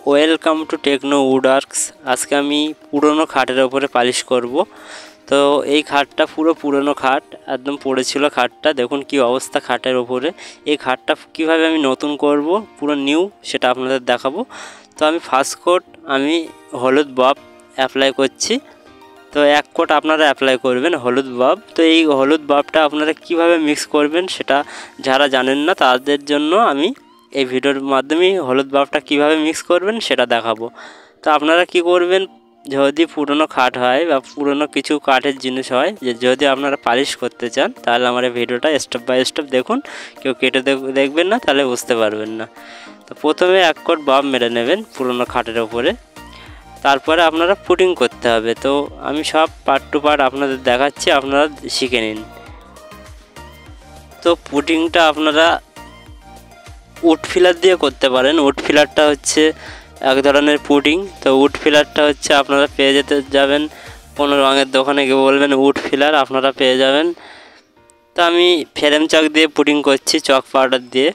Welcome to techno উডওয়ার্কস। আজকে আমি পুরনো খাটের ওপরে পালিশ করব। তো এই খাটটা পুরো পুরনো খাট, একদম পড়েছিল খাটটা। দেখুন কি অবস্থা খাটের ওপরে। এই খাটটা কিভাবে আমি নতুন করব, পুরো নিউ, সেটা আপনাদের দেখাবো। তো আমি ফার্স্ট কোট আমি হলুদ বাব অ্যাপ্লাই করছি। তো এক কোট আপনারা অ্যাপ্লাই করবেন হলুদ বাব। তো এই হলুদ বাবটা আপনারা কিভাবে মিক্স করবেন সেটা যারা জানেন না তাদের জন্য আমি এই ভিডিওর মাধ্যমে হলুদ বাবটা কিভাবে মিক্স করবেন সেটা দেখাবো। তো আপনারা কি করবেন, যদি পুরনো খাট হয় বা পুরনো কিছু কাঠের জিনিস হয়, যে যদি আপনারা পালিশ করতে চান, তাহলে আমার এই ভিডিওটা স্টেপ বাই স্টেপ দেখুন। কেউ কেটে দেখবেন না, তাহলে বুঝতে পারবেন না। তো প্রথমে এক কোট বাব মেরে নেবেন পুরনো খাটের ওপরে। তারপরে আপনারা পুটিং করতে হবে। তো আমি সব পার্ট টু পার্ট আপনাদের দেখাচ্ছি, আপনারা শিখে নিন। তো পুটিংটা আপনারা উড ফিলার দিয়ে করতে পারেন। উড ফিলারটা হচ্ছে এক ধরনের পুটিং। তো উড ফিলারটা হচ্ছে আপনারা পেয়ে যাবেন কোনো রঙের দোকানে গিয়ে বলবেন উড ফিলার, আপনারা পেয়ে যাবেন। তো আমি ফ্রেম চক দিয়ে পুটিং করছি, চক পাউডার দিয়ে।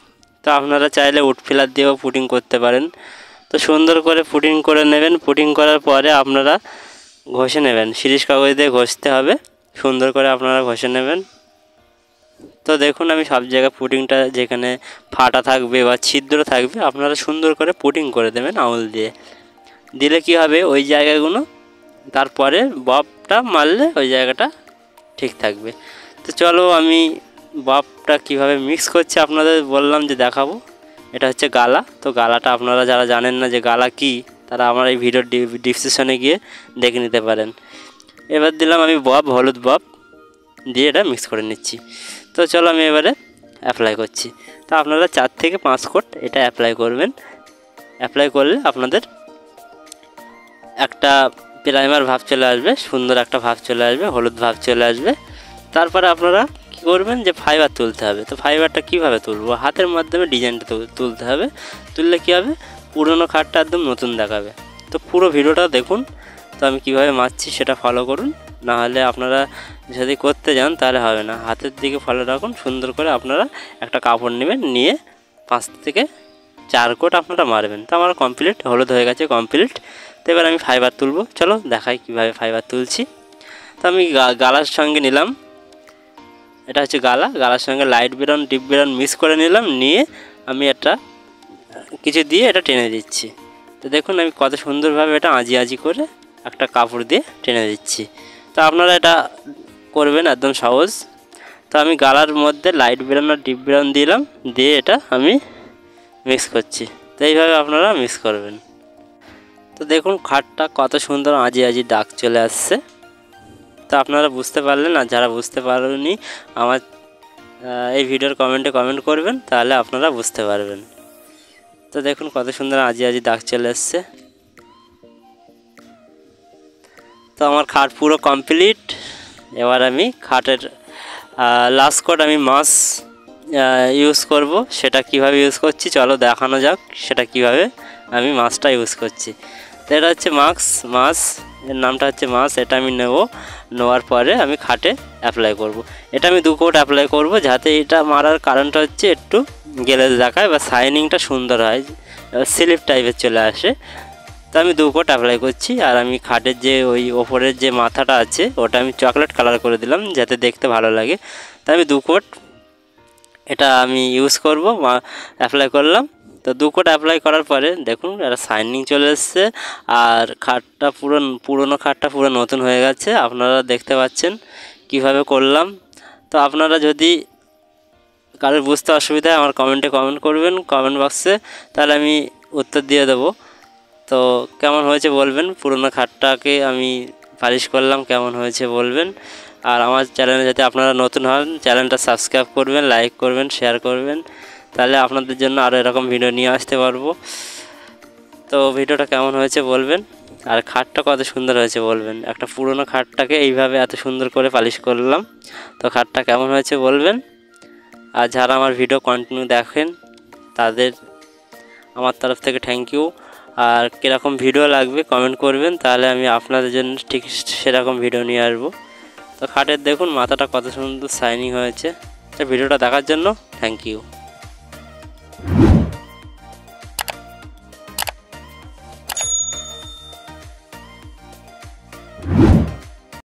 তো আপনারা চাইলে উড ফিলার দিয়েও পুটিং করতে পারেন। তো সুন্দর করে পুটিং করে নেবেন। পুটিং করার পরে আপনারা ঘষে নেবেন, শিরিষ কাগজ দিয়ে ঘষতে হবে, সুন্দর করে আপনারা ঘষে নেবেন। তো দেখুন আমি সব জায়গায় পুটিংটা যেখানে ফাটা থাকবে বা ছিদ্র থাকবে আপনারা সুন্দর করে পুটিং করে দেবেন আঙুল দিয়ে। দিলে কি হবে, ওই জায়গাগুলো তারপরে ববটা মারলে ওই জায়গাটা ঠিক থাকবে। তো চলো আমি ববটা কিভাবে মিক্স করছি আপনাদের বললাম যে দেখাবো। এটা হচ্ছে গালা। তো গালাটা আপনারা যারা জানেন না যে গালা কি, তারা আমার এই ভিডিওর ডিসক্রিপশনে গিয়ে দেখে নিতে পারেন। এবার দিলাম আমি বব, হলুদ বব দিয়ে এটা মিক্স করে নিচ্ছি। তো চলো আমি এবারে অ্যাপ্লাই করছি। তো আপনারা 4 থেকে 5 কোট এটা অ্যাপ্লাই করবেন। অ্যাপ্লাই করলে আপনাদের একটা প্রাইমার ভাব চলে আসবে, সুন্দর একটা ভাব চলে আসবে, হলুদ ভাব চলে আসবে। তারপরে আপনারা কী করবেন, যে ফাইবার তুলতে হবে। তো ফাইবারটা কীভাবে তুলবো, হাতের মাধ্যমে ডিজাইনটা তুলতে হবে। তুললে কী হবে, পুরনো খাটটা একদম নতুন দেখাবে। তো পুরো ভিডিওটা দেখুন। তো আমি কীভাবে মারছি সেটা ফলো করুন, নাহলে আপনারা যদি করতে যান তাহলে হবে না। হাতের দিকে ফলো রাখুন, সুন্দর করে আপনারা একটা কাপড় নেবেন, নিয়ে 5 থেকে 4 কোট আপনারা মারবেন। তো আমার কমপ্লিট, হলুদ হয়ে গেছে কমপ্লিট। তো এবার আমি ফাইবার তুলবো, চলো দেখাই কীভাবে ফাইবার তুলছি। তো আমি গালার সঙ্গে নিলাম, এটা হচ্ছে গালা, গালার সঙ্গে লাইট বেরন ডিপ বেরন মিক্স করে নিলাম, নিয়ে আমি একটা কিছু দিয়ে এটা টেনে দিচ্ছি। তো দেখুন আমি কত সুন্দরভাবে এটা আজি করে একটা কাপড় দিয়ে টেনে দিচ্ছি। তো আপনারা এটা করবেন, একদম সহজ। তো আমি গালার মধ্যে লাইট বেরন আর ডিপ বেরন দিলাম, দিয়ে এটা আমি মিক্স করছি। তো এইভাবে আপনারা মিক্স করবেন। তো দেখুন খাটটা কত সুন্দর আজি দাগ চলে আসছে। তো আপনারা বুঝতে পারলেন, আর যারা বুঝতে পারেননি আমার এই ভিডিওর কমেন্টে কমেন্ট করবেন, তাহলে আপনারা বুঝতে পারবেন। তো দেখুন কত সুন্দর আজি দাগ চলে এসছে। তো আমার খাট পুরো কমপ্লিট। এবার আমি খাটের লাস্ট কোট আমি মাছ ইউজ করব। সেটা কিভাবে ইউজ করছি চলো দেখানো যাক, সেটা কিভাবে আমি মাছটা ইউজ করছি। তো এটা হচ্ছে মাছ, এর নামটা হচ্ছে মাছ। এটা আমি নেওয়ার পরে আমি খাটে অ্যাপ্লাই করব। এটা আমি 2 কোট অ্যাপ্লাই করব, যাতে এটা মারার কারণটা হচ্ছে একটু গ্লেজ দেখায় বা শাইনিংটা সুন্দর হয়, স্লিপ টাইপের চলে আসে। তো আমি 2 কোট অ্যাপ্লাই করছি। আর আমি খাটের যে ওই ওপরের যে মাথাটা আছে ওটা আমি চকলেট কালার করে দিলাম, যাতে দেখতে ভালো লাগে। তো আমি 2 কোট এটা আমি ইউজ করব, অ্যাপ্লাই করলাম। তো 2 কোট অ্যাপ্লাই করার পরে দেখুন একটা শাইনিং চলে এসছে, আর খাটটা পুরনো খাটটা পুরো নতুন হয়ে গেছে। আপনারা দেখতে পাচ্ছেন কিভাবে করলাম। তো আপনারা যদি কারোর বুঝতে অসুবিধা হয় আমার কমেন্টে কমেন্ট করবেন কমেন্ট বক্সে, তাহলে আমি উত্তর দিয়ে দেবো। তো কেমন হয়েছে বলবেন, পুরনো খাটটাকে আমি পালিশ করলাম, কেমন হয়েছে বলবেন। আর আমার চ্যানেলে যদি আপনারা নতুন হন, চ্যানেলটা সাবস্ক্রাইব করবেন, লাইক করবেন, শেয়ার করবেন, তাহলে আপনাদের জন্য আরও এরকম ভিডিও নিয়ে আসতে পারবো। তো ভিডিওটা কেমন হয়েছে বলবেন, আর খাটটা কত সুন্দর হয়েছে বলবেন। একটা পুরনো খাটটাকে এইভাবে এত সুন্দর করে পালিশ করলাম। তো খাটটা কেমন হয়েছে বলবেন। আর যারা আমার ভিডিও কন্টিনিউ দেখেন তাদের আমার তরফ থেকে থ্যাংক ইউ। আর কীরকম ভিডিও লাগবে কমেন্ট করবেন, তাহলে আমি আপনাদের জন্য ঠিক সেরকম ভিডিও নিয়ে আসবো। তো খাটের দেখুন মাথাটা কত সুন্দর শাইনিং হয়েছে। তো ভিডিওটা দেখার জন্য থ্যাংক ইউ। যাক।